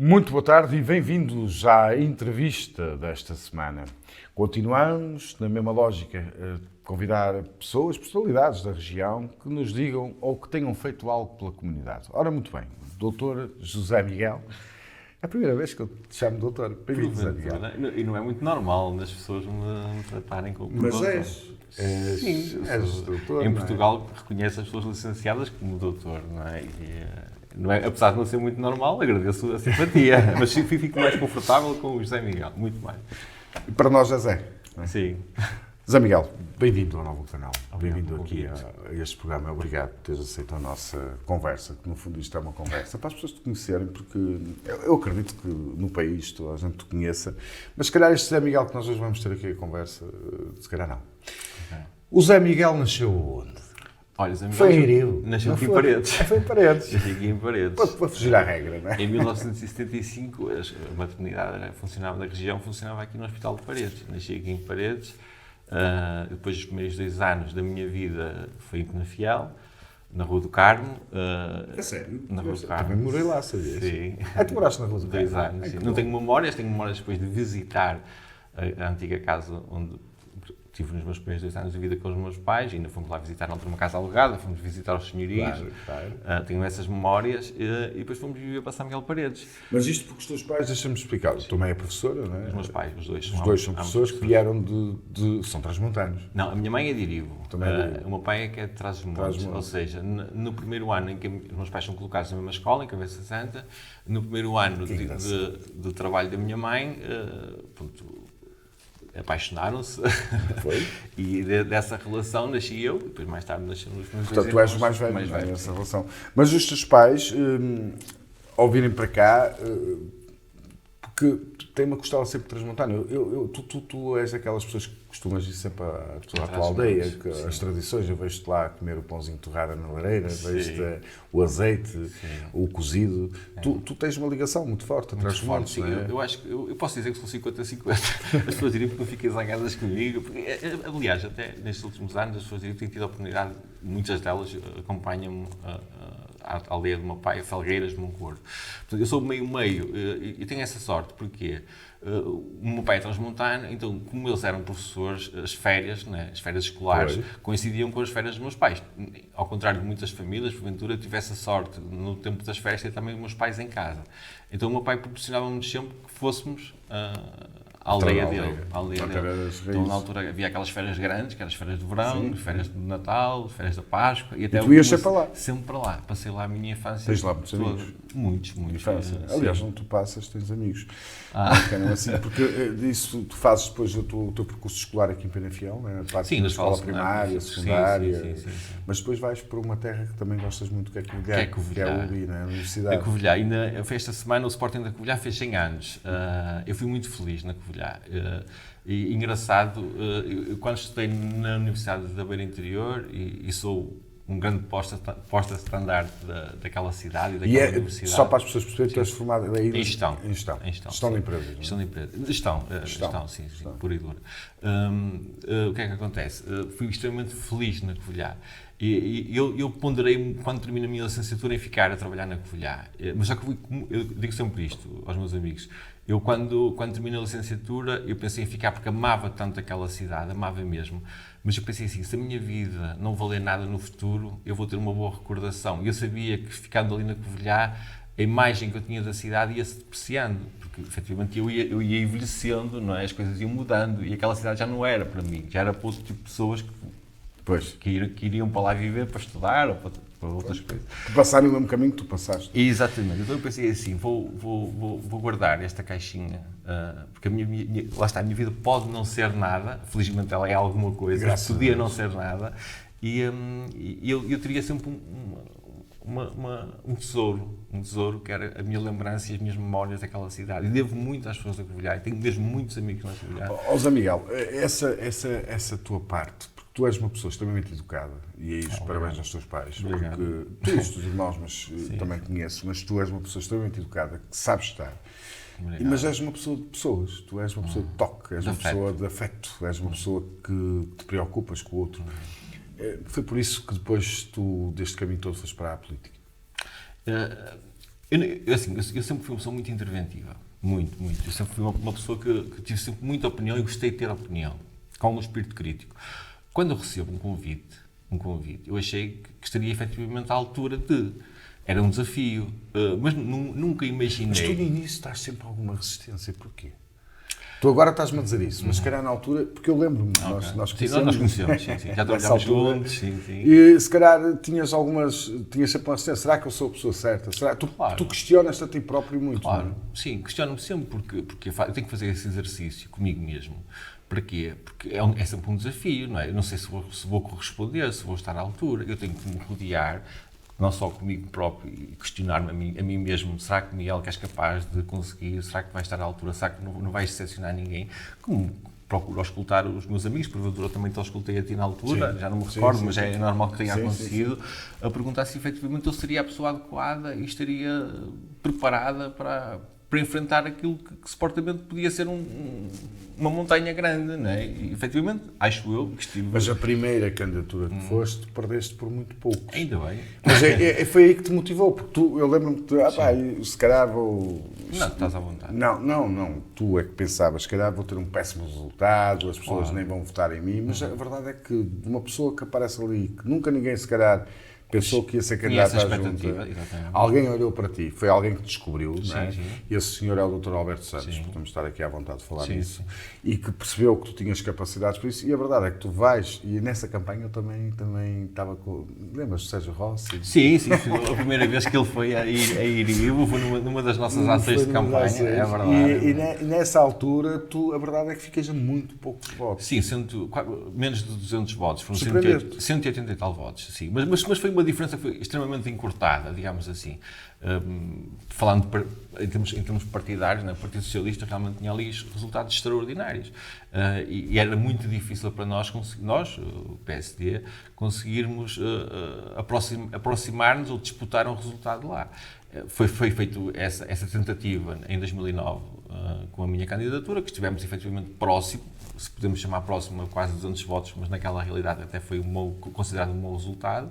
Muito boa tarde e bem-vindos à entrevista desta semana. Continuamos na mesma lógica, a convidar pessoas, personalidades da região que nos digam ou que tenham feito algo pela comunidade. Ora, muito bem, Dr. José Miguel. É a primeira vez que eu te chamo doutor. Bem-vindo, José Miguel. E não é muito normal as pessoas me tratarem como Mas doutor. Sim, és doutor. Em Portugal reconhece as pessoas licenciadas como doutor, não é? Não é? Apesar de não ser muito normal, agradeço a simpatia, mas fico mais confortável com o José Miguel, muito mais. E para nós é Zé. Não é? Sim. José Miguel, bem-vindo ao novo canal. Obrigado, Bem-vindo aqui a este programa. Obrigado por teres aceito a nossa conversa, que no fundo isto é uma conversa para as pessoas te conhecerem, porque eu acredito que no país toda a gente te conheça, mas se calhar este Zé Miguel que nós hoje vamos ter aqui a conversa, se calhar não. Okay. O Zé Miguel nasceu onde? Olha, Zé Miguel foi em Rio. Nasceu aqui em Paredes. Foi em Paredes. Nasci aqui em Paredes. Para fugir à regra, não é? Em 1975, a maternidade funcionava na região, funcionava aqui no Hospital de Paredes. Nasci aqui em Paredes. Depois dos primeiros 2 anos da minha vida foi em Penafiel, na Rua do Carmo. É sério? Na Rua do Carmo. Também morei lá, sabias? Sim. Tu moraste na Rua do Carmo? 2 anos, sim. Não tenho memórias depois de visitar a antiga casa onde tive nos meus primeiros 2 anos de vida com os meus pais, ainda fomos lá visitar uma casa alugada, fomos visitar os senhorios, claro. Tenho essas memórias, e depois fomos viver para São Miguel de Paredes. Mas isto porque os teus pais, deixa-me explicar, tu também é professora, não é? Os meus pais, os dois são professores que vieram são transmontanos. Não, a minha mãe é de Irivo, o meu pai é que é de Trás-os-Montes, ou seja, no primeiro ano em que os meus pais são colocados na mesma escola, em Cabeça Santa, no primeiro ano de trabalho da minha mãe, apaixonaram-se. Foi? E dessa relação nasci eu, e depois mais tarde nasceram os meus. Portanto, tu és o mais velho nessa relação. Mas os teus pais, ao virem para cá, porque tem uma costela sempre transmontana. Tu és daquelas pessoas que costumas ir sempre à tua aldeia, que as tradições, eu vejo-te lá comer o pãozinho torrado na lareira, vejo-te o azeite, o cozido. Tu tens uma ligação muito forte a Trás-os-Montes. Sim, eu acho que eu posso dizer que sou 50-50. As pessoas diriam que não fiquem zangadas comigo. Porque, aliás, até nestes últimos anos, as pessoas diriam que têm tido a oportunidade, muitas delas acompanham-me à aldeia do meu pai, a Felgueiras de Moncorvo. Portanto, eu sou meio-meio e tenho essa sorte, porque o meu pai é transmontano, então, como eles eram professores, as férias, né, as férias escolares, coincidiam com as férias dos meus pais. Ao contrário de muitas famílias, porventura, eu tive essa sorte, no tempo das férias, ter também os meus pais em casa. Então, o meu pai proporcionava-nos sempre que fôssemos a aldeia dele. Então, na altura, havia aquelas férias grandes, que eram as férias de verão, férias de Natal, férias da Páscoa. E tu ias sempre para lá? Sempre para lá. Passei lá a minha infância. Tens lá muitos amigos? Muitos. Aliás, onde tu passas, tens amigos. Assim, porque isso tu fazes depois o teu percurso escolar aqui em Penafiel, né? Sim, na escola primária, secundária. Sim. Mas depois vais para uma terra que também gostas muito, que é Covilhã, que é a UBI, né? A Universidade. A Covilhã. Ainda esta semana o Sporting da Covilhã fez 100 anos. Eu fui muito feliz na Covilhã. E engraçado, eu quando estudei na Universidade da Beira Interior, e sou um grande porta-estandarte daquela cidade e daquela universidade. Só para as pessoas perceberem, tu és formado em gestão. Gestão de empresas. Gestão de empresas. Gestão, sim, pura e dura. O que é que acontece? Fui extremamente feliz na Covilhã. E eu ponderei, quando termino a minha licenciatura, em ficar a trabalhar na Covilhã. Mas só que eu digo sempre isto aos meus amigos. Eu, quando terminei a licenciatura, eu pensei em ficar porque amava tanto aquela cidade, amava mesmo. Mas eu pensei assim, se a minha vida não valer nada no futuro, eu vou ter uma boa recordação. E eu sabia que, ficando ali na Covilhã, a imagem que eu tinha da cidade ia-se depreciando. Porque, efetivamente, eu ia envelhecendo, não é? As coisas iam mudando. E aquela cidade já não era para mim. Já era para outro tipo de pessoas que iriam para lá viver, para estudar ou para outras coisas. Que passarem o mesmo caminho que tu passaste. Exatamente. Então eu pensei assim, vou guardar esta caixinha, porque lá está, a minha vida pode não ser nada, felizmente ela é alguma coisa, podia não ser nada, e eu teria sempre um tesouro que era a minha lembrança e as minhas memórias daquela cidade. E devo muito às pessoas da Covilhã, e tenho mesmo muitos amigos na Covilhã. Zé Miguel, essa tua parte, tu és uma pessoa extremamente educada, e é isso, parabéns aos teus pais, obrigado. Porque tu e os teus irmãos, mas também conheço, mas tu és uma pessoa extremamente educada, que sabes estar, mas és uma pessoa de pessoas, tu és uma pessoa de toque, és uma pessoa de afeto, és uma pessoa que te preocupas com o outro. Foi por isso que depois tu, deste caminho todo, foste para a política? Eu sempre fui uma pessoa muito interventiva. Muito, muito. Eu sempre fui uma pessoa que tive sempre muita opinião e gostei de ter opinião, com um espírito crítico. Quando eu recebo um convite, eu achei que estaria efetivamente à altura de... Era um desafio, mas nunca imaginei... Mas tu no início estás sempre a alguma resistência, porquê? Tu agora estás-me a dizer isso, mas se calhar na altura, porque eu lembro-me, nós conhecemos, sim. Já trabalhámos juntos, sim. E se calhar tinhas sempre uma resistência, será que eu sou a pessoa certa? Tu questionas-te a ti próprio muito, claro. Não é? Sim, questiono-me sempre, porque eu tenho que fazer esse exercício comigo mesmo. Para quê? Porque é sempre um desafio, não é? Eu não sei se vou corresponder, se vou estar à altura, eu tenho que me rodear, não só comigo próprio, e questionar-me a mim mesmo, será que, Miguel, que és capaz de conseguir, será que vais estar à altura, será que não vais decepcionar ninguém? Como procuro auscultar os meus amigos, porventura também te auscultei a ti na altura, já não me recordo, mas é normal que tenha acontecido, a perguntar se efetivamente eu seria a pessoa adequada e estaria preparada para enfrentar aquilo que supostamente podia ser uma montanha grande, não é? E, efetivamente, acho eu que estive... Mas a primeira candidatura que foste, perdeste por muito pouco. Ainda bem. Mas foi aí que te motivou, porque eu lembro-me que se calhar vou... Não, estás à vontade. Não, tu é que pensavas, se calhar vou ter um péssimo resultado, as pessoas nem vão votar em mim, mas a verdade é que uma pessoa que aparece ali, que nunca ninguém se calhar pensou que ia ser candidato à junta, alguém olhou para ti, foi alguém que te descobriu, não é? E esse senhor é o Dr. Alberto Santos, podemos estar aqui à vontade de falar nisso, e que percebeu que tu tinhas capacidades para isso, e a verdade é que tu vais, e nessa campanha eu também estava com, lembras de Sérgio Rossi? Sim, foi a primeira vez que ele foi a ir e eu fui numa das nossas ações de campanha, é verdade. E nessa altura, a verdade é que ficas a muito poucos votos. Sim, menos de 200 votos, foram 180 e tal votos, sim, mas foi uma diferença que foi extremamente encurtada, digamos assim. Falando em termos partidários, né, o Partido Socialista realmente tinha ali resultados extraordinários. E era muito difícil para nós, o PSD, conseguirmos aproximar-nos ou disputar um resultado lá. Foi feita essa tentativa em 2009 com a minha candidatura, que estivemos efetivamente próximo, se podemos chamar próximo a quase 200 votos, mas naquela realidade até foi considerado um bom resultado.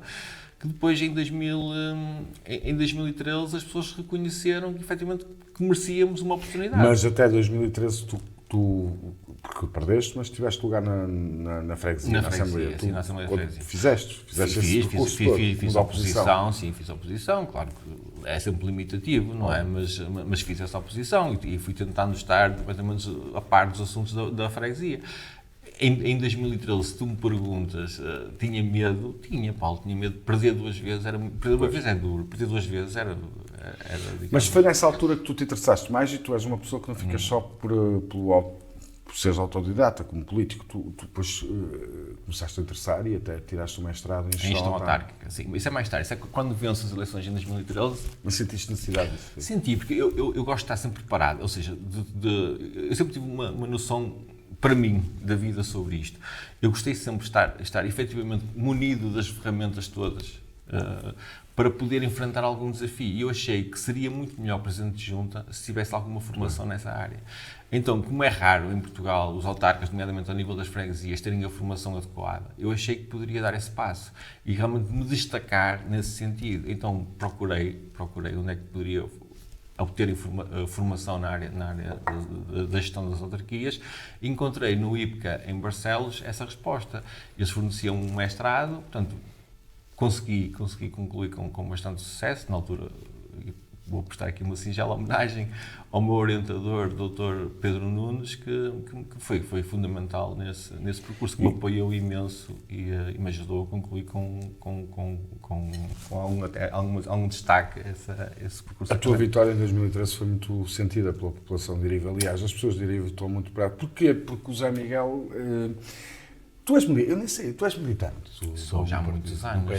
Que depois, em 2013, as pessoas reconheceram que, efetivamente, que merecíamos uma oportunidade. Mas até 2013 porque perdeste, mas tiveste lugar na freguesia, na Assembleia. Sim, na Assembleia da Freguesia. Fizeste esse percurso todo, fiz a oposição, sim, fiz a oposição, claro que é sempre limitativo, não é? Mas fiz essa oposição e fui tentando estar mais ou menos a par dos assuntos da freguesia. Em 2013, se tu me perguntas, tinha medo? Paulo, tinha medo. Perder duas vezes perder uma vez é duro, perder duas vezes era Mas foi nessa altura que tu te interessaste mais e tu és uma pessoa que não ficas só por seres autodidata, como político. Tu depois começaste a interessar e até tiraste o mestrado em gestão autárquica. Sim, isso é mais tarde. Isso é quando venço as eleições em 2013. Mas sentiste necessidade disso? Senti, porque eu gosto de estar sempre preparado. Ou seja, eu sempre tive uma noção, para mim, da vida sobre isto. Eu gostei sempre de estar efetivamente munido das ferramentas todas para poder enfrentar algum desafio. E eu achei que seria muito melhor Presidente de Junta se tivesse alguma formação nessa área. Então, como é raro em Portugal os autarcas, nomeadamente ao nível das freguesias, terem a formação adequada, eu achei que poderia dar esse passo e realmente me destacar nesse sentido. Então, procurei onde é que poderia obter formação na área da gestão das autarquias. Encontrei no IPCA, em Barcelos, essa resposta. Eles forneciam um mestrado, portanto, consegui concluir com bastante sucesso. Na altura, vou prestar aqui uma singela homenagem ao meu orientador, Dr. Pedro Nunes, que foi fundamental nesse percurso, que me apoiou imenso e me ajudou a concluir com algum destaque esse percurso. A tua vitória em 2013 foi muito sentida pela população de Erive. Aliás, as pessoas de Erive estão muito bravas. Porquê? Porque o Zé Miguel... Tu és militante? Eu nem sei, tu és militante? Sou já há muitos anos,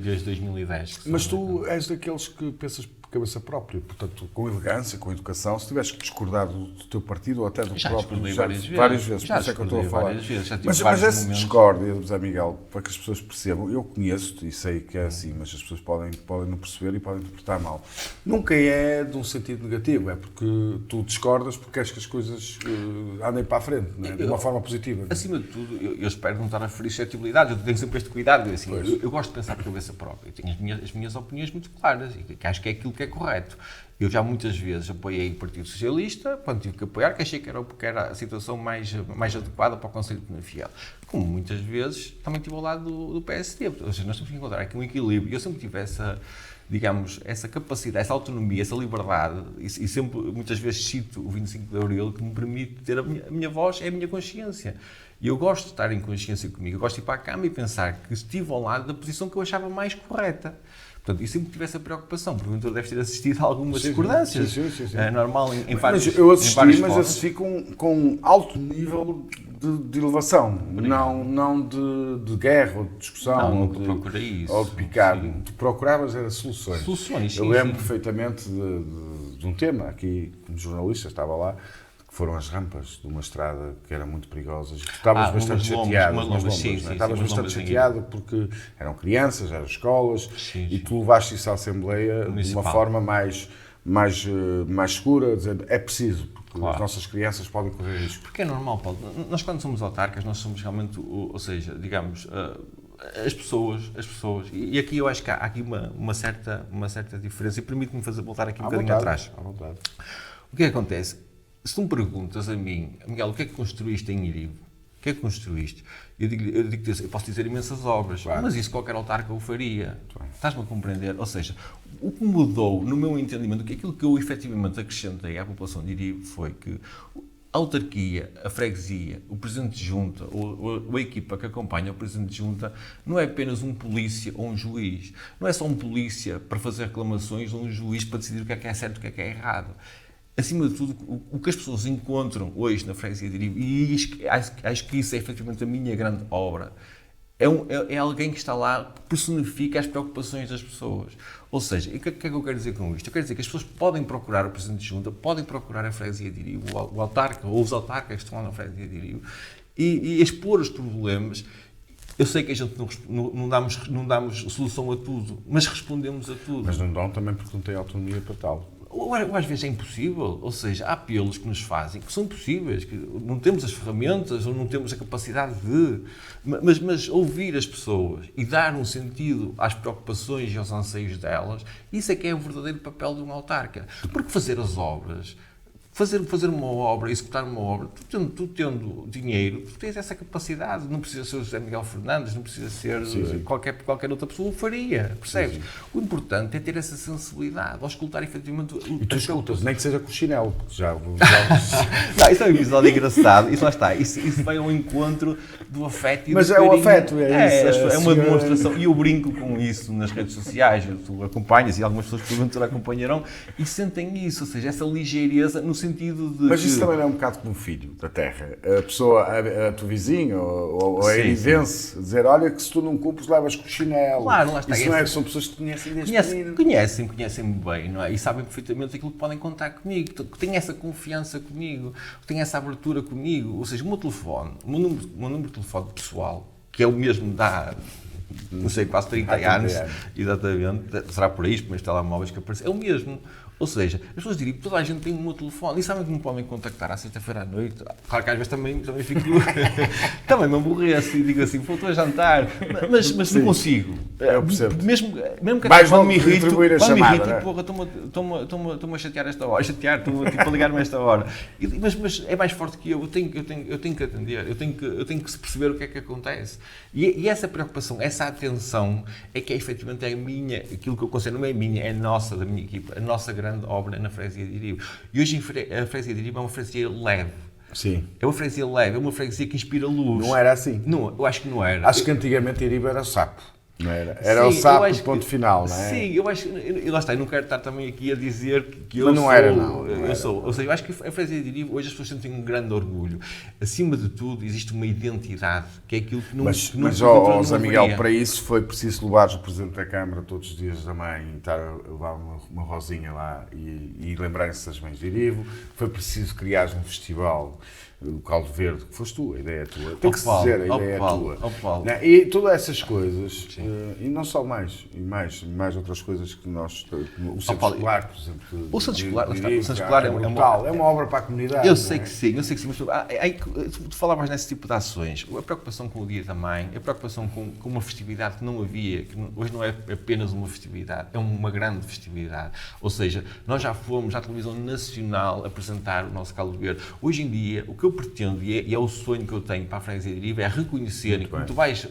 desde 2010. Mas tu és daqueles que pensas por cabeça própria, portanto, com elegância, com educação. Se tiveres que discordar do teu partido ou até do Já próprio... discordei várias vezes. Por isso é que eu estou a falar. Várias vezes. Já tive Mas vários essa momentos. discórdia, José Miguel, para que as pessoas percebam, eu conheço-te e sei que é assim, mas as pessoas podem não perceber e podem interpretar mal. Nunca é de um sentido negativo, é porque tu discordas porque queres que as coisas andem para a frente, não é? De uma forma positiva. Não é? Acima de tudo, eu espero não estar a ferir suscetibilidade, eu tenho sempre este cuidado. Assim, eu gosto de pensar por cabeça própria, eu tenho as minhas opiniões muito claras e que acho que é aquilo que é correto. Eu já muitas vezes apoiei o Partido Socialista, quando tive que apoiar, que achei que era a situação mais adequada para o Conselho de Penafiel. Como muitas vezes também estive ao lado do PSD. Ou seja, nós temos que encontrar aqui um equilíbrio. Eu sempre tive essa capacidade, essa autonomia, essa liberdade, e sempre, muitas vezes, cito o 25 de Abril, que me permite ter a minha voz, é a minha consciência. E eu gosto de estar em consciência comigo, eu gosto de ir para a cama e pensar que estive ao lado da posição que eu achava mais correta. Portanto, e sempre tive essa preocupação, porventura deves ter assistido a algumas discordâncias. Sim. É normal em vários Mas eu assisti, em mas assisti com alto nível de elevação, não de guerra ou de discussão. Não, nunca procurei isso. Ou de picar. Tu procuravas era soluções. Soluções, eu sim, lembro sim. perfeitamente de um tema, aqui como jornalista, estava lá, que foram as rampas de uma estrada que era muito perigosa. Tu estavas bastante chateado. Estavas bastante chateado porque eram crianças, eram escolas, e tu levaste isso à Assembleia de uma forma mais segura, dizendo é preciso, porque as nossas crianças podem correr risco. Porque é normal, Paulo. Nós, quando somos autarcas, nós somos realmente, ou seja, digamos, as pessoas, e aqui eu acho que há aqui uma certa diferença, e permite-me voltar aqui um bocadinho atrás. À vontade. O que é que acontece? Se tu me perguntas a mim, Miguel, o que é que construíste em Iribe? O que é que construíste? Eu posso dizer imensas obras, claro. Mas isso qualquer autarca o faria. Estás-me a compreender? Ou seja, o que mudou no meu entendimento, aquilo que eu efetivamente acrescentei à população de Iribe foi que a autarquia, a freguesia, o presidente de junta, ou a equipa que acompanha o presidente de junta, não é apenas um polícia ou um juiz. Não é só um polícia para fazer reclamações ou um juiz para decidir o que é certo e o que é errado. Acima de tudo, o que as pessoas encontram hoje na freguesia de Iribe, e acho que isso é efetivamente a minha grande obra, é alguém que está lá, que personifica as preocupações das pessoas. Ou seja, o que é que eu quero dizer com isto? Eu quero dizer que as pessoas podem procurar o presidente de junta, podem procurar a freguesia de Iribe, o autarca ou os autarcas que estão lá na freguesia de Iribe, e expor os problemas. Eu sei que a gente não damos solução a tudo, mas respondemos a tudo. Mas não dão também porque não têm autonomia para tal. Ou às vezes é impossível, ou seja, há apelos que nos fazem, que são impossíveis, que não temos as ferramentas ou não temos a capacidade de... Mas ouvir as pessoas e dar um sentido às preocupações e aos anseios delas, isso é que é o verdadeiro papel de um autarca. Porque fazer as obras... Fazer uma obra, executar uma obra, tu tendo dinheiro, tu tens essa capacidade, não precisa ser o José Miguel Fernandes, não precisa ser qualquer outra pessoa, o faria, percebes? Sim. O importante é ter essa sensibilidade, ao escutar efetivamente... E tu escutas, nem que seja com o chinelo, porque já... Não, isso é um episódio engraçado, isso lá está, isso vai ao encontro do afeto e mas do carinho. Mas é o afeto, é isso. É uma demonstração, e eu brinco com isso nas redes sociais, tu acompanhas, e algumas pessoas que porventura acompanharão, e sentem isso, ou seja, essa ligeireza no sentido de... Mas isso também é um bocado como um filho da terra. A pessoa, a tua vizinha ou a irivense, dizer, olha que se tu não cumpres, levas com o chinelo. Claro, lá está. Isso não é, são pessoas que te conhecem desde pequenino. Conhecem-me bem, não é? E sabem perfeitamente aquilo que podem contar comigo, que têm essa confiança comigo, que têm essa abertura comigo. Ou seja, o meu telefone, o meu número de telefone pessoal, que é o mesmo da... não sei, quase 30 anos, exatamente, será por aí, os primeiros telemóveis que aparecem, é o mesmo. Ou seja, as pessoas diriam que toda a gente tem o meu telefone e sabem que me podem contactar à sexta-feira à noite. Claro que às vezes também fico... também me aborreço e digo assim, estou a jantar, mas não consigo. Eu percebo. Mesmo que quando me irrito, chamada, porra, estou-me a chatear esta hora, estou a ligar-me a esta hora. Mas é mais forte que eu tenho que atender, eu tenho que se perceber o que é que acontece. E essa preocupação, essa atenção, é que efetivamente é minha, aquilo que eu considero não é minha, é nossa, da minha equipa, a nossa grande obra na freguesia de Iribe. E hoje a freguesia de Iribe é uma freguesia leve. Sim. É uma freguesia leve, é uma freguesia que inspira luz. Não era assim? Não, eu acho que não era. Acho que antigamente Iribe era sapo. Não era? Era o sapo do ponto final, não é? Sim, eu acho, e lá está, eu não quero estar também aqui a dizer que eu mas não sou... Era, não. Eu sou, ou seja, eu acho que a freguesia de Irivo, hoje as pessoas sentem um grande orgulho. Acima de tudo, existe uma identidade, que é aquilo que não... Mas Zé Miguel, para isso foi preciso levar o Presidente da Câmara todos os dias da mãe e estar a levar uma rosinha lá e lembrarem-se das mães de Irivo. Foi preciso criar um festival, o Caldo Verde, que foste tu, a ideia é tua. Tem que se dizer, a ideia é tua. E todas essas coisas, e não só mais outras coisas que nós... O Centro Escolar, por exemplo. O Centro Escolar é uma obra para a comunidade. Eu sei que sim, mas tu falavas nesse tipo de ações. A preocupação com o Dia da Mãe, a preocupação com uma festividade que não havia, que hoje não é apenas uma festividade, é uma grande festividade. Ou seja, nós já fomos à televisão nacional apresentar o nosso Caldo Verde. Hoje em dia, o que eu pretendo, e é o sonho que eu tenho para a freguesia de Irivo, é reconhecerem que tu vais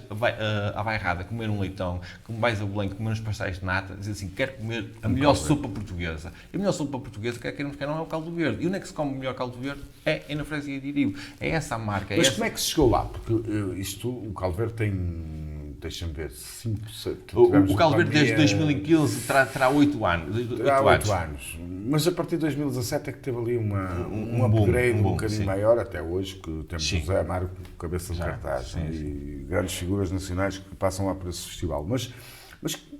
à bairrada comer um leitão, como vais a Belém comer uns pastéis de nata, dizer assim, quero comer a melhor sopa portuguesa. E a melhor sopa portuguesa, quer queiramos, quer não, é o Caldo Verde. E onde é que se come o melhor Caldo Verde? É na freguesia de Irivo. É essa a marca. Mas como é que se chegou lá? Porque o Caldo Verde tem... Deixa-me ver, 5, 7... O Caldo Verde desde 2015 terá 8 anos. Terá 8 anos. Mas a partir de 2017 é que teve ali um upgrade um bocadinho maior, até hoje, que temos o José Amaro cabeça de cartaz e grandes figuras nacionais que passam lá por esse festival. Mas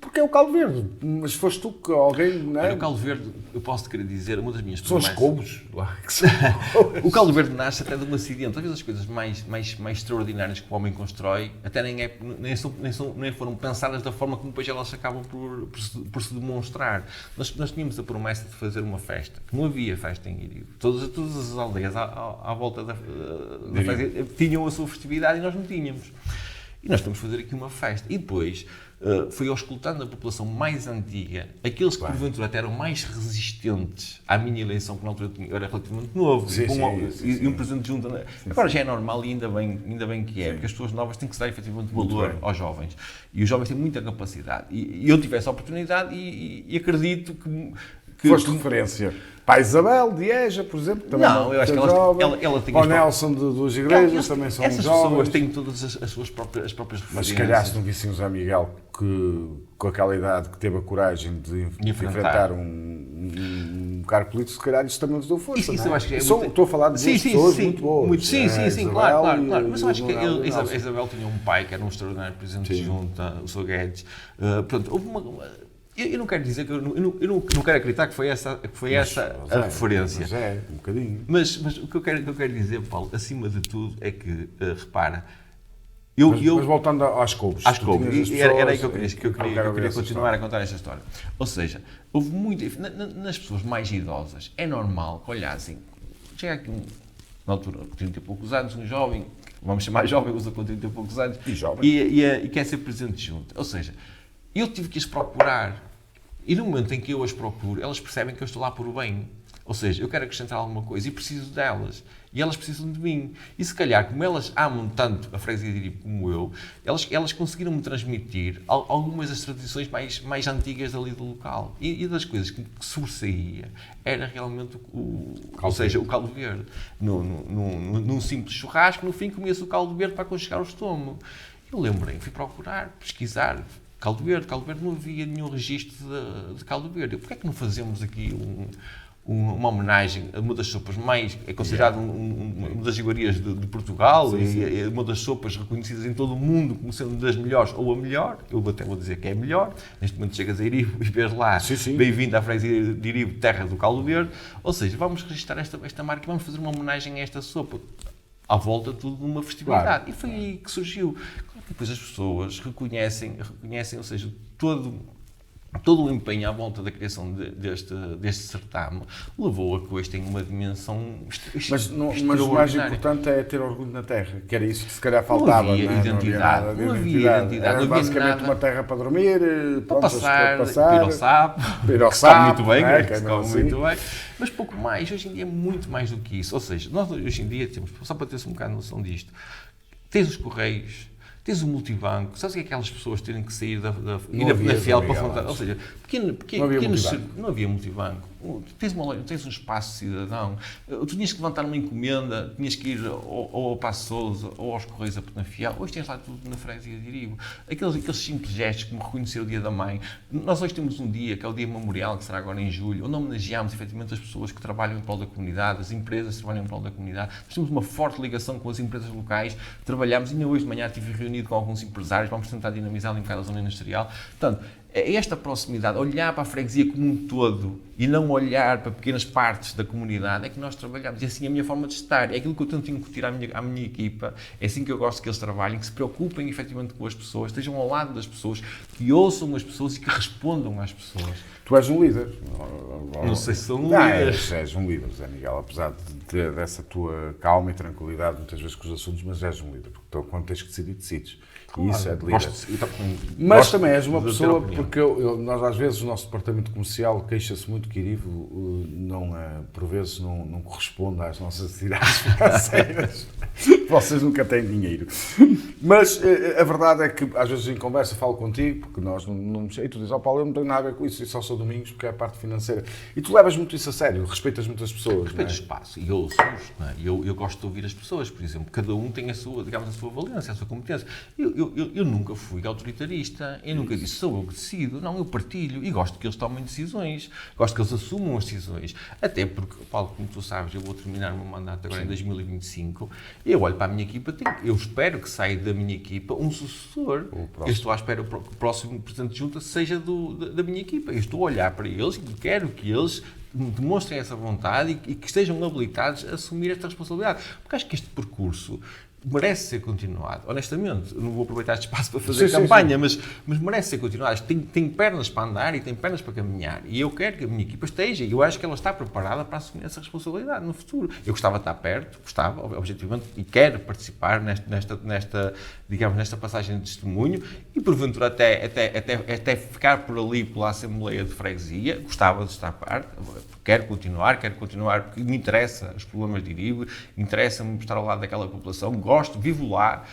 porque é o Caldo Verde? Mas foste tu que alguém... Não é? O Caldo Verde, eu posso querer dizer, uma das minhas... São os couves lá. O Caldo Verde nasce até de um acidente. Às vezes as coisas mais extraordinárias que o homem constrói até nem foram pensadas da forma como depois elas acabam por se demonstrar. Nós tínhamos a promessa de fazer uma festa, que não havia festa em Irivo. Todas as aldeias à volta da festa tinham a sua festividade e nós não tínhamos. E nós temos de fazer aqui uma festa. E depois foi auscultando a população mais antiga, aqueles que porventura até eram mais resistentes à minha eleição, que na altura eu era relativamente novo, e um presidente junto. Agora já é normal e ainda bem que é, porque as pessoas novas têm que se dar efetivamente valor aos jovens. E os jovens têm muita capacidade. E eu tive essa oportunidade e acredito que foste referência. Para a Isabel de Eja, por exemplo, também não, eu acho que ela tem... Para o Nelson duas igrejas, também são jovens. Essas pessoas têm todas as suas próprias referências. Mas se calhar se não vissem o Zé Miguel, que com aquela idade que teve a coragem de enfrentar um cargo político, se calhar isso também nos deu força, isso não é? Eu acho que é Estou a falar de pessoas muito boas. Sim, claro. Mas eu acho que a Isabel tinha um pai que era um extraordinário presidente de junta, o Sr. Guedes. Portanto, houve uma... Eu não quero dizer que eu não quero acreditar que foi essa a referência. Mas é, um bocadinho. Mas o que eu quero dizer, Paulo, acima de tudo, é que, repara, mas voltando às couves. Às couves. Era aí que eu queria continuar a contar esta história. Ou seja, houve muito... Nas pessoas mais idosas, é normal que olhassem... Chega aqui, na altura, com 30 e poucos anos, um jovem, vamos chamar jovem, usa com 30 e poucos anos, e quer ser presidente junto. Ou seja, eu tive que as procurar. E no momento em que eu as procuro, elas percebem que eu estou lá por bem. Ou seja, eu quero acrescentar alguma coisa e preciso delas. E elas precisam de mim. E se calhar, como elas amam tanto a freguesia de Irivo como eu, elas conseguiram-me transmitir algumas das tradições mais antigas ali do local. E das coisas que sobressaía era realmente o caldo verde. Num simples churrasco, no fim comia-se o caldo verde para aconchegar o estômago. Eu lembrei, fui procurar, pesquisar, Caldo Verde não havia nenhum registro de Caldo Verde. Porquê é que não fazemos aqui uma homenagem a uma das sopas mais... É considerada uma das iguarias de Portugal, e é uma das sopas reconhecidas em todo o mundo como sendo das melhores ou a melhor. Eu até vou dizer que é a melhor. Neste momento chegas a Irivo e vês lá, bem-vindo à freguesia de Irivo, terra do Caldo Verde. Ou seja, vamos registrar esta marca e vamos fazer uma homenagem a esta sopa. À volta tudo de uma festividade. Claro. E foi aí que surgiu. Depois as pessoas reconhecem, ou seja, todo o empenho à volta da criação deste certame levou a que hoje tenha uma dimensão mas o mais importante é ter orgulho na terra, que era isso que se calhar faltava. Não havia identidade. Era basicamente uma terra para dormir, para passar, ir ao sapo, muito bem, muito bem, mas pouco mais. Hoje em dia é muito mais do que isso. Ou seja, nós hoje em dia temos, só para ter-se um bocado de noção disto, tens os correios, tens o multibanco, sabes que é aquelas pessoas terem que sair Não ir havia, na Fiel São para Miguel, fronteira, ou acho. seja, não havia multibanco. Tens um espaço cidadão, tu tinhas que levantar uma encomenda, tinhas que ir ou ao Passo Sousa ou aos Correios na Fiel, hoje tens lá tudo na freguesia de Iribo. Aqueles simples gestos como reconhecer o Dia da Mãe. Nós hoje temos um dia, que é o Dia Memorial, que será agora em julho, onde homenageamos efetivamente as pessoas que trabalham em prol da comunidade, as empresas que trabalham em prol da comunidade. Nós temos uma forte ligação com as empresas locais, trabalhamos, ainda hoje de manhã estive reunido com alguns empresários, vamos tentar dinamizar ali um bocado a zona industrial. Portanto, esta proximidade, olhar para a freguesia como um todo e não olhar para pequenas partes da comunidade, é que nós trabalhamos. E assim é a minha forma de estar. É aquilo que eu tento incutir à minha equipa. É assim que eu gosto que eles trabalhem, que se preocupem efetivamente com as pessoas, estejam ao lado das pessoas, que ouçam as pessoas e que respondam às pessoas. Tu és um líder. Não sei se sou um Não, líder. és um líder, Zé Miguel, apesar de ter dessa tua calma e tranquilidade muitas vezes com os assuntos, mas és um líder, porque quando tens que decidir, decides. E isso é de líder. Mas também és uma pessoa, porque nós às vezes o nosso departamento comercial queixa-se muito que Irivo por vezes não corresponde às nossas necessidades financeiras. Vocês nunca têm dinheiro. Mas a verdade é que às vezes em conversa falo contigo, porque nós não e tu dizes, Paulo, eu não tenho nada a ver com isso, eu só sou domingos porque é a parte financeira. E tu levas muito isso a sério, respeitas muitas pessoas. Respeito o espaço e ouço-os. Eu gosto de ouvir as pessoas, por exemplo, cada um tem a sua valência, a sua competência. Eu nunca fui autoritarista, eu nunca disse sou eu que decido, não, eu partilho e gosto que eles tomem decisões, gosto que eles assumam as decisões. Até porque, Paulo, como tu sabes, eu vou terminar o meu mandato agora em 2025, eu olho para a minha equipa, eu espero que saia da minha equipa um sucessor. Eu estou à espera que o próximo Presidente de Junta seja da minha equipa. Eu estou a olhar para eles e quero que eles demonstrem essa vontade e que estejam habilitados a assumir esta responsabilidade. Porque acho que este percurso merece ser continuado. Honestamente, eu não vou aproveitar este espaço para fazer campanha, mas merece ser continuado. Tem pernas para andar e tem pernas para caminhar. E eu quero que a minha equipa esteja. E eu acho que ela está preparada para assumir essa responsabilidade no futuro. Eu gostava de estar perto, objetivamente, e quero participar nesta passagem de testemunho e, porventura, até ficar por ali pela Assembleia de Freguesia. Gostava de estar perto. Quero continuar, porque me interessa os problemas de Iribo, interessa-me estar ao lado daquela população, gosto, vivo lá,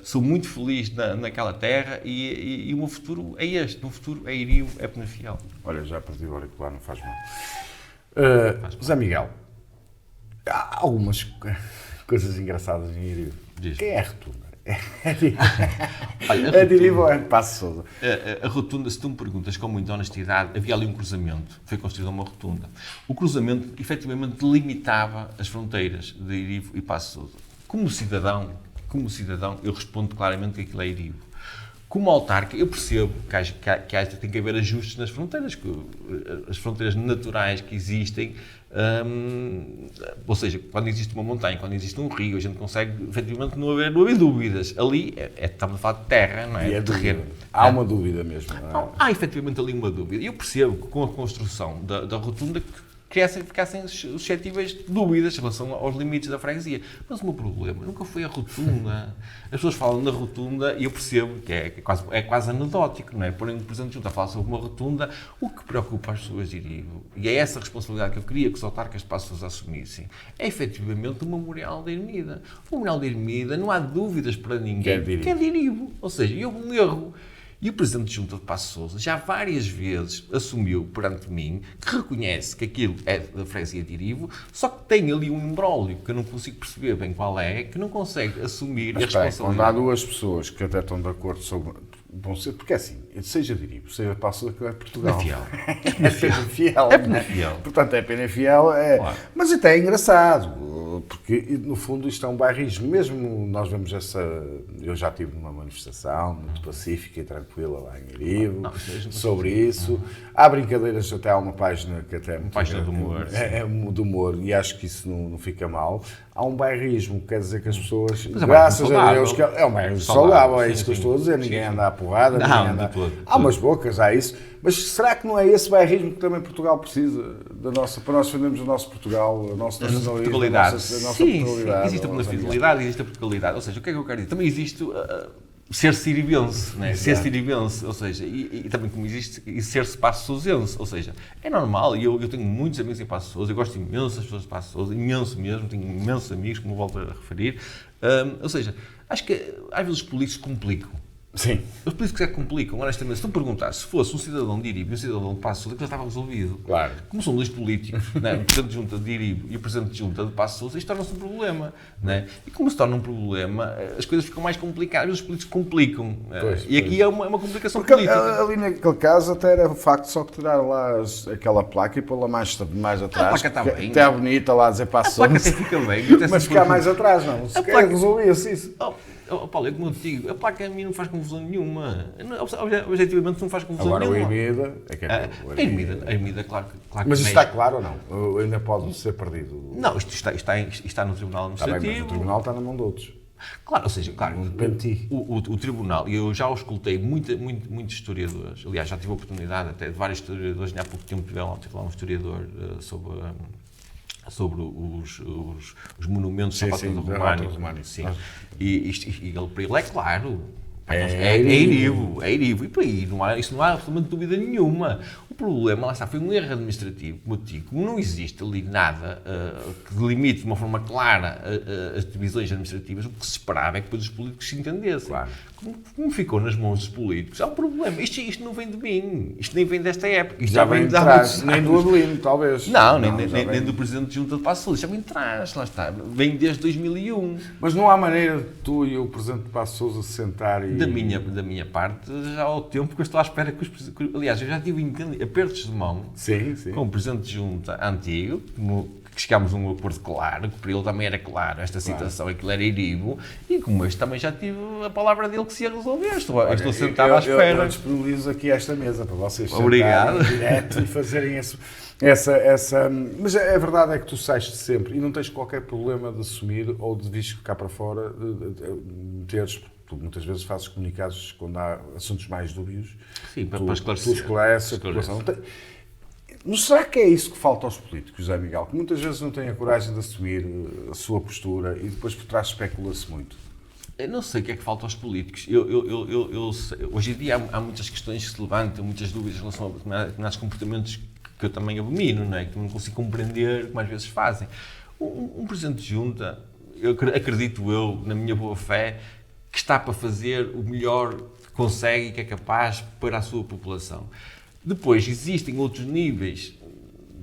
sou muito feliz naquela terra e o meu futuro é este, o meu futuro é Iribo, é Penafiel. Olha, já perdi o auricular, não faz mal. Zé Miguel, há algumas coisas engraçadas em Iribo. Quem é a Rotunda? É de Iribo ou é de Passo Sousa? A rotunda, se tu me perguntas com muita honestidade, havia ali um cruzamento, foi construída uma rotunda. O cruzamento, efetivamente, delimitava as fronteiras de Iribo e Passo Sousa. Como cidadão, eu respondo claramente que aquilo é Iribo. Como autarca, eu percebo que tem que haver ajustes nas fronteiras, que as fronteiras naturais que existem, ou seja, quando existe uma montanha, quando existe um rio, a gente consegue, efetivamente, não haver dúvidas. Ali, estamos a falar de terra, não é? E é de terreno. Há uma dúvida mesmo. Não é? Há efetivamente ali uma dúvida. Eu percebo que com a construção da rotunda ficassem suscetíveis de dúvidas em relação aos limites da freguesia. Mas o meu problema nunca foi a rotunda. As pessoas falam na rotunda e eu percebo que é quase anedótico, não é? Porém, o Presidente de Junta fala sobre uma rotunda, o que preocupa as pessoas de Iribo, e é essa responsabilidade que eu queria que os autarcas de Passo Sousa assumissem, é efetivamente o Memorial da Ermida. O Memorial da Ermida, não há dúvidas para ninguém que é de Iribo. Ou seja, houve um erro. E o Presidente de Junta de Passo Sousa já várias vezes assumiu perante mim que reconhece que aquilo é da freguesia de Iribo, só que tem ali um imbróglio que eu não consigo perceber bem qual é, que não consegue assumir a responsabilidade. Quando há duas pessoas que até estão de acordo sobre... Bom, porque é assim, seja de Iribo, seja de Passo Sousa, é Portugal. É Penafiel. É Penafiel. Portanto, é Penafiel. Claro. Mas até é engraçado, porque no fundo isto é um bairrismo. Mesmo nós vemos essa... Eu já estive numa manifestação muito pacífica e tranquila lá em Iribo sobre isso. Há brincadeiras, até há uma página que até é muito... Página do humor. É do humor, e acho que isso não fica mal. Há um bairrismo, quer dizer que as pessoas, mas graças a Deus, é um bairrismo saudável, é isso que eu estou a dizer, sim, ninguém anda à porrada, não, anda... todo. Há umas bocas, há isso, mas será que não é esse bairrismo que também Portugal precisa, para nós defendermos o nosso Portugal, a nossa nacionalismo, a nossa sim, Portugalidade? Existe a Penafielidade, existe a Portugalidade, ou seja, o que é que eu quero dizer? Também existe ser siribense, né? Ser siribense, ou seja, e também como existe, e ser-se passo-sousense, ou seja, é normal, e eu tenho muitos amigos em Paços de Sousa, eu gosto imenso das pessoas de Paços de Sousa, imenso mesmo, tenho imensos amigos, como volto a referir, ou seja, acho que às vezes os políticos complicam. Sim. Os políticos é que complicam, honestamente. Se tu perguntar se fosse um cidadão de Iribe e um cidadão de Paços de Sousa, já estava resolvido. Claro. Como são dois políticos, né? O Presidente de Junta de Iribe e o Presidente de Junta de Paços de Sousa, isto torna-se um problema. Né? E como se torna um problema, as coisas ficam mais complicadas, os políticos complicam. E aqui é uma complicação porque política. Ali naquele caso até era o facto de só que tirar lá aquela placa e pô-la mais atrás. A placa está bem. Até é bonita lá a dizer Paços de Sousa. A placa até fica bem. Mas ficar mais atrás, não. Se calhar resolvia-se isso. Paulo, é como eu te digo, a placa a mim não faz confusão nenhuma. Objetivamente não faz confusão agora, nenhuma. Agora o Ermida A Ermida, claro que mas isto está claro ou não? Ainda pode ser perdido? Não, isto está no Tribunal Administrativo. Está bem, mas o Tribunal está na mão de outros. Claro, ou seja, claro, Depende. o Tribunal, e eu já escutei muitos historiadores, aliás, já tive a oportunidade até de vários historiadores, há pouco tempo tive lá um historiador sobre os monumentos da Rota do Romano. Sim. E ele, para ele é claro. É Iribo. E para aí, isso não há absolutamente dúvida nenhuma. O problema, lá está, foi um erro administrativo, como eu digo, como não existe ali nada que delimite de uma forma clara as divisões administrativas, o que se esperava é que depois os políticos se entendessem. Claro. Como ficou nas mãos dos políticos, há um problema. Isto não vem de mim, isto nem vem desta época. Isto já vem de trás, nem do Adelino, talvez. Nem do Presidente de Junta de Paços de Sousa, já vem de trás, lá está. Vem desde 2001. Mas não há maneira de tu e o Presidente de Paços de Sousa se sentar e... Da minha parte, já há o tempo que eu estou à espera que os... Aliás, eu já tive apertos de mão com o Presidente de Junta antigo, que chegámos a um acordo claro, que para ele também era claro, esta situação, aquilo era Iribo, e como este também já tive a palavra dele que se ia resolver. Estou sentado à espera. Eu disponibilizo aqui esta mesa para vocês Obrigado. Direto e fazerem essa... Mas a verdade é que tu sais sempre e não tens qualquer problema de assumir ou de vir cá para fora, teres... Tu muitas vezes fazes comunicados quando há assuntos mais dúbios. Sim, para esclarecer. Tu esclareces a população. Mas será que é isso que falta aos políticos, José Miguel? Que muitas vezes não têm a coragem de assumir a sua postura e depois por trás especula-se muito. Eu não sei o que é que falta aos políticos. Hoje em dia há muitas questões que se levantam, muitas dúvidas em relação a determinados comportamentos que eu também abomino, não é? Que não consigo compreender como às vezes fazem. Um Presidente de Junta, acredito eu, na minha boa fé, que está para fazer o melhor que consegue e que é capaz para a sua população. Depois, existem outros níveis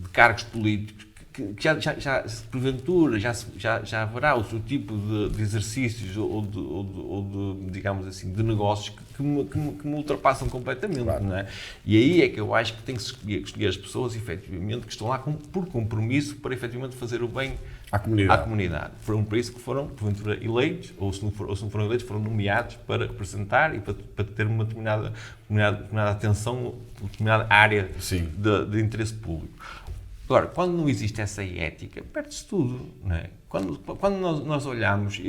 de cargos políticos que já porventura, já haverá outro tipo de exercícios ou de, digamos assim, de negócios que me ultrapassam completamente, claro. Não é? E aí é que eu acho que tem que se escolher as pessoas, efetivamente, que estão lá por compromisso para, efetivamente, fazer o bem à comunidade. Foram para isso que foram, porventura, eleitos, ou se não foram eleitos, foram nomeados para representar e para ter uma determinada atenção, uma determinada área de interesse público. Agora, quando não existe essa ética, perde-se tudo, não é? Quando nós olhamos,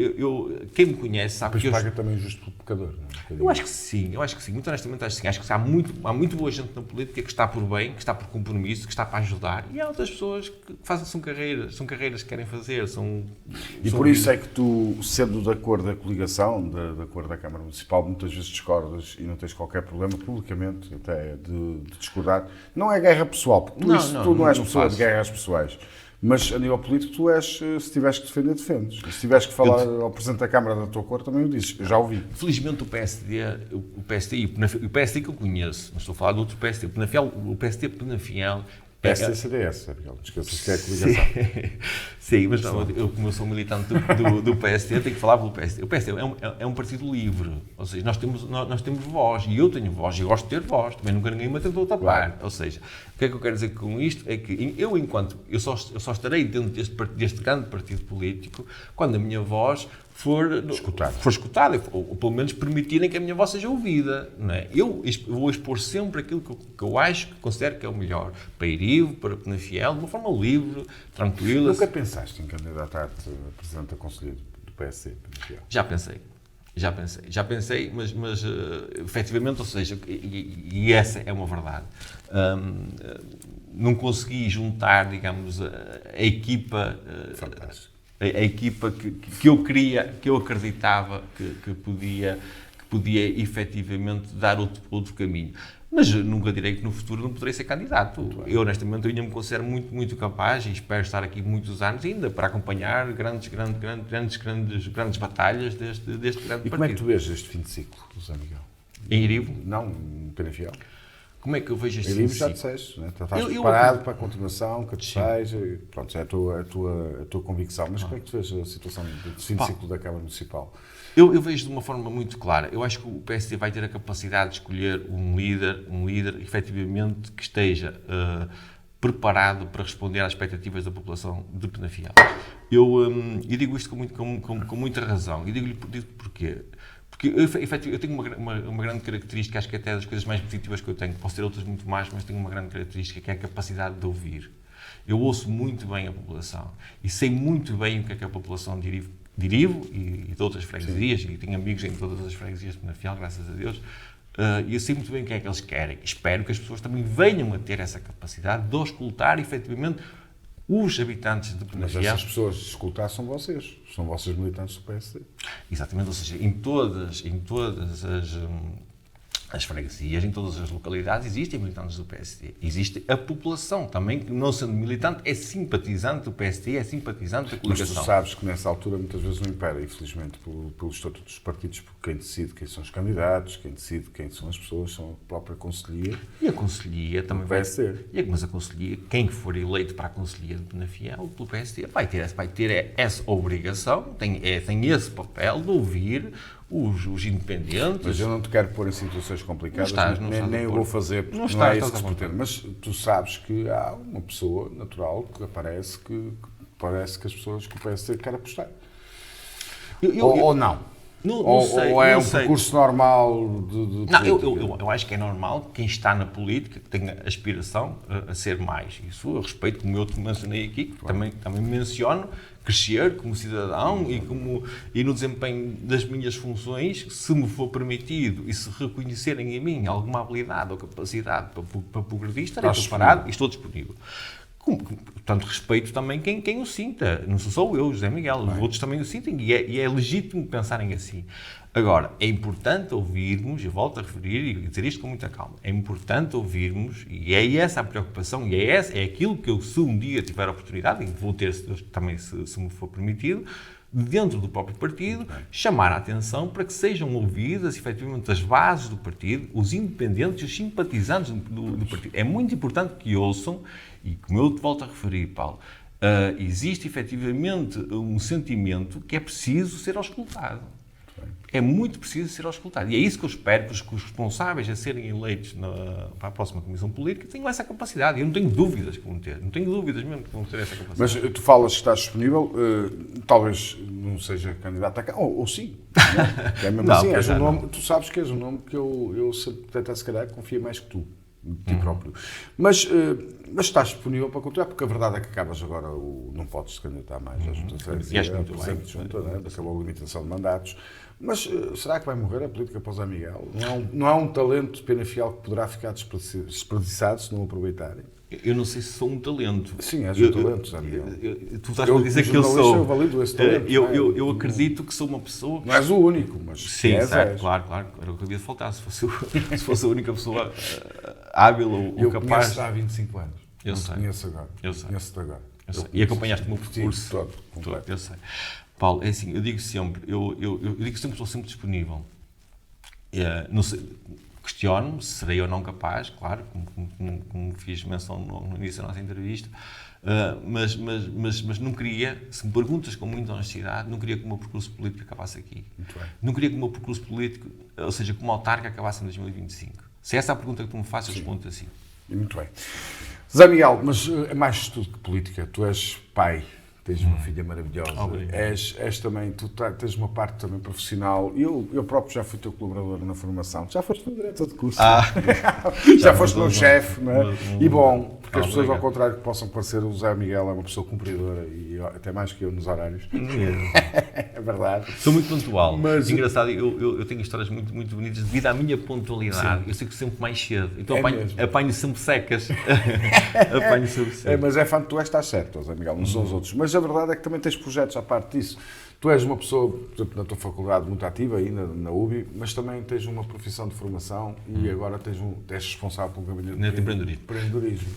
quem me conhece sabe que... Depois paga também o justo pelo pecador, não é? Eu acho que sim, muito honestamente acho que sim. Acho que há muito boa gente na política que está por bem, que está por compromisso, que está para ajudar, e há outras pessoas que são carreiras que querem fazer, E por isso é que tu, sendo de acordo da coligação, de acordo da Câmara Municipal, muitas vezes discordas e não tens qualquer problema, publicamente, até de discordar. Não é guerra pessoal, porque tu não és pessoa de guerras pessoais. Mas, a nível político, tu és, se tiveres que defender, defendes. Se tiveres que falar ao Presidente da Câmara da tua cor, também o dizes. Eu já ouvi. Felizmente, o PSD e o PSD que eu conheço, não estou a falar de outro PSD, o PSD Penafiel... PSD-CDS, não esqueças que é a coligação. Sim, mas não, como eu sou militante do PSD, eu tenho que falar pelo PSD. O PSD é um partido livre, ou seja, nós temos voz, e eu tenho voz, e gosto de ter voz, também nunca ninguém me tentou tapar. Claro. Ou seja, o que é que eu quero dizer com isto? É que eu só estarei dentro deste grande partido político quando a minha voz for escutada, ou pelo menos permitirem que a minha voz seja ouvida. Não é? Eu vou expor sempre aquilo que eu acho, que considero que é o melhor para Iribe, para Penafiel, de uma forma livre, tranquila. Nunca pensaste em candidatar-te a Presidente da Conselho do PSD, Penafiel? Já pensei, mas efetivamente, ou seja, e essa é uma verdade, não consegui juntar, digamos, a equipa... A equipa que eu queria, que eu acreditava que podia efetivamente dar outro caminho. Mas nunca direi que no futuro não poderei ser candidato. Eu, honestamente, ainda me considero muito, muito capaz e espero estar aqui muitos anos ainda para acompanhar grandes batalhas deste grande partido. E como é que tu vês este fim de ciclo, José Miguel? Em Irivo? Não, em Penafiel. Como é que eu vejo este Irivo fim já de ciclo? disseste, né? Estás preparado para a continuação, que te seja, pronto, é a tua convicção. Mas como é que tu vês a situação do fim de ciclo da Câmara Municipal? Eu vejo de uma forma muito clara. Eu acho que o PSD vai ter a capacidade de escolher um líder efetivamente que esteja preparado para responder às expectativas da população de Penafiel. Eu digo isto com muita razão. E digo-lhe porquê. Porque eu tenho uma grande característica, acho que até é das coisas mais positivas que eu tenho. Posso ter outras muito mais, mas tenho uma grande característica, que é a capacidade de ouvir. Eu ouço muito bem a população e sei muito bem o que é a população de Irivo e de outras freguesias, e tenho amigos em todas as freguesias de Penafiel, graças a Deus, e eu sei muito bem o que é que eles querem. Espero que as pessoas também venham a ter essa capacidade de escutar, efetivamente, os habitantes de Penafiel. Mas essas pessoas de escutar são vocês militantes do PSD. Exatamente, ou seja, em todas as freguesias, em todas as localidades, existem militantes do PSD. Existe a população também, que não sendo militante, é simpatizante do PSD, é simpatizante da coligação. Mas tu sabes que nessa altura muitas vezes não impera, infelizmente, pelo estatuto dos partidos, porque quem decide quem são os candidatos, quem decide quem são as pessoas, são a própria Conselhia. E a Conselhia também vai ser. Mas a Conselhia, quem for eleito para a Conselhia de Penafiel, pelo PSD, vai ter essa obrigação, tem esse papel de ouvir os independentes. Mas eu não te quero pôr em situações complicadas, nem eu vou fazer, porque não é isso que se pretende. Mas tu sabes que há uma pessoa natural que parece que as pessoas que o PSD querem apostar. Ou não? Não sei, ou é não um sei. percurso normal de não, eu acho que é normal quem está na política, que tenha aspiração a ser mais. Isso eu respeito, como eu te mencionei aqui, que também menciono, crescer como cidadão e no desempenho das minhas funções, se me for permitido e se reconhecerem em mim alguma habilidade ou capacidade para progredir, estarei preparado e estou disponível. Portanto, respeito também quem o sinta. Não sou só eu, José Miguel, os outros também o sentem e é legítimo pensarem assim. Agora, é importante ouvirmos, eu volto a referir e dizer isto com muita calma, é importante ouvirmos, e é essa a preocupação, e é aquilo que eu, se um dia tiver a oportunidade, e vou ter também se me for permitido, dentro do próprio partido, chamar a atenção para que sejam ouvidas, efetivamente, as bases do partido, os independentes e os simpatizantes do partido. É muito importante que ouçam, e como eu te volto a referir, Paulo, existe efetivamente um sentimento que é preciso ser auscultado. É muito preciso ser auscultado. E é isso que eu espero que os responsáveis a serem eleitos para a próxima Comissão Política tenham essa capacidade. Eu não tenho dúvidas que vão ter. Não tenho dúvidas mesmo que vão ter essa capacidade. Mas tu falas que estás disponível, talvez não seja candidato a cá, ou sim. Não? É mesmo assim, és um nome, tu sabes que és um nome que eu até se calhar confio mais que tu. De ti próprio. Mas estás disponível para continuar, porque a verdade é que acabas agora, não podes se candidatar mais à Junta de Freguesia, acabou a limitação de mandatos. Mas será que vai morrer a política para o José Miguel? Não há um talento de Penafiel que poderá ficar desperdiçado se não o aproveitarem? Eu não sei se sou um talento. Sim, és um talento, José Miguel. Tu estás a dizer que eu sou. Eu valido esse talento. Eu acredito que sou uma pessoa. Não és o único, mas. Sim, certo, claro. Era o que havia de faltar. Se fosse a única pessoa hábil ou capaz. Eu conheço há 25 anos. Eu sei. Conheço agora. Eu sei. Conheço-te agora. E acompanhaste o meu percurso todo, completo. Eu sei. Paulo, é assim, eu digo sempre que estou sempre disponível. Não sei, questiono-me se serei ou não capaz, claro, como fiz menção no início da nossa entrevista, mas não queria, se me perguntas com muita honestidade, não queria que o meu percurso político acabasse aqui. Não queria que o meu percurso político, ou seja, como autarca, acabasse em 2025. Se essa é a pergunta que tu me fazes, eu respondo assim. Muito bem. Zé Miguel, mas é mais estudo que política. Tu és pai, tens uma filha maravilhosa. És também, tu tens uma parte também profissional. Eu próprio já fui teu colaborador na formação. Já foste meu diretor de curso. Já foste meu chefe, não é? E bom, Porque as pessoas, ao contrário que possam parecer, o José Miguel é uma pessoa cumpridora e até mais que eu nos horários. É verdade. Sou muito pontual. Mas engraçado, eu tenho histórias muito, muito bonitas devido à minha pontualidade. Sim. Eu sei que sempre mais cedo. Então apanho sempre secas. Apanho sempre secas. Mas é fã que tu estás certo, José Miguel, uns aos outros. Mas a verdade é que também tens projetos à parte disso. Tu és uma pessoa, por exemplo, na tua faculdade, muito ativa ainda na UBI, mas também tens uma profissão de formação e agora és responsável pelo gabinete de empreendedorismo.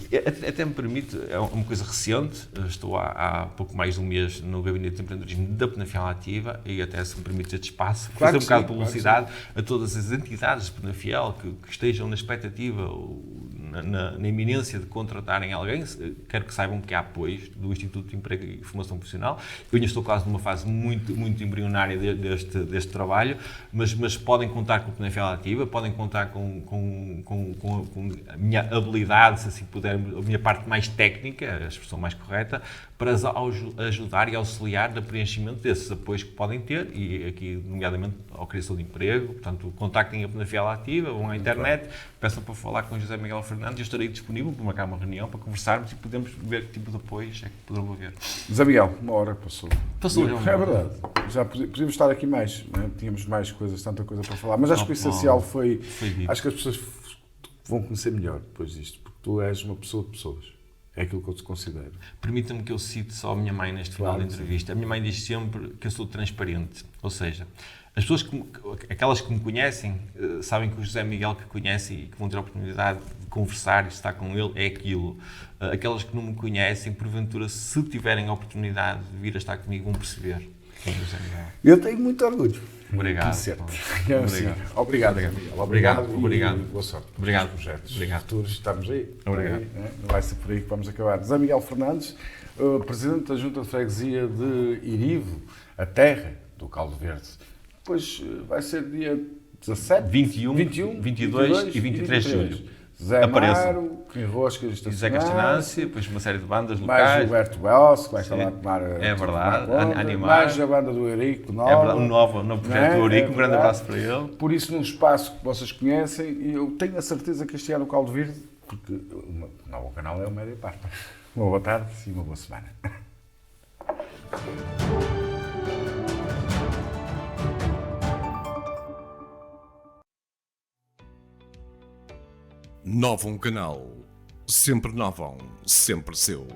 Até me permite, é uma coisa recente, estou há pouco mais de um mês no gabinete de empreendedorismo da Penafiel Ativa e até se me permite este espaço, fazer um bocado de publicidade a todas as entidades de Penafiel que estejam na expectativa, na iminência de contratarem alguém, quero que saibam que há apoios do Instituto de Emprego e Formação Profissional. Eu ainda estou quase numa fase muito embrionária deste trabalho, mas podem contar com a Penafiel Ativa, podem contar com a minha habilidade, se assim puder, a minha parte mais técnica, a expressão mais correta, para ajudar e auxiliar no preenchimento desses apoios que podem ter, e aqui, nomeadamente, à criação de emprego. Portanto, contactem a Penafiel Ativa, vão à internet, peçam para falar com o José Miguel Fernandes, eu estarei disponível para marcar uma reunião, para conversarmos e podemos ver que tipo de apoios é que poderão haver. José Miguel, uma hora passou. Já, é verdade. Já podíamos estar aqui mais, né? Tínhamos mais coisas, tanta coisa para falar, mas acho que o essencial foi acho que as pessoas vão conhecer melhor depois disto, porque tu és uma pessoa de pessoas. É aquilo que eu te considero. Permita-me que eu cite só a minha mãe neste final da entrevista. A minha mãe diz sempre que eu sou transparente. Ou seja, as pessoas, aquelas que me conhecem, sabem que o José Miguel que conhecem e que vão ter a oportunidade de conversar e estar com ele é aquilo. Aquelas que não me conhecem, porventura, se tiverem a oportunidade de vir a estar comigo, vão perceber quem é o José Miguel. Eu tenho muito orgulho. Obrigado. Obrigado. Obrigado. Boa sorte. Obrigado. Projetos Obrigado. futuros, estamos aí. Obrigado. Não vai ser por aí que vamos acabar. José Miguel Fernandes, Presidente da Junta de Freguesia de Irivo, a terra do Caldo Verde. Depois vai ser dia 17, 21, 22 e 23 de julho. Zé Amaro, Enroscas e Zé Castinância, depois uma série de bandas locais. Mais Gilberto Belso, que vai estar lá a tomar. É verdade, animar. Mais a banda do Eurico, nova. É verdade, um novo projeto do Eurico, um grande abraço para ele. Por isso, num espaço que vocês conhecem, e eu tenho a certeza que este ano o Caldo Verde, porque o novo canal é o Média Parte. Uma boa tarde e uma boa semana. Novum Canal. Sempre novão, sempre seu.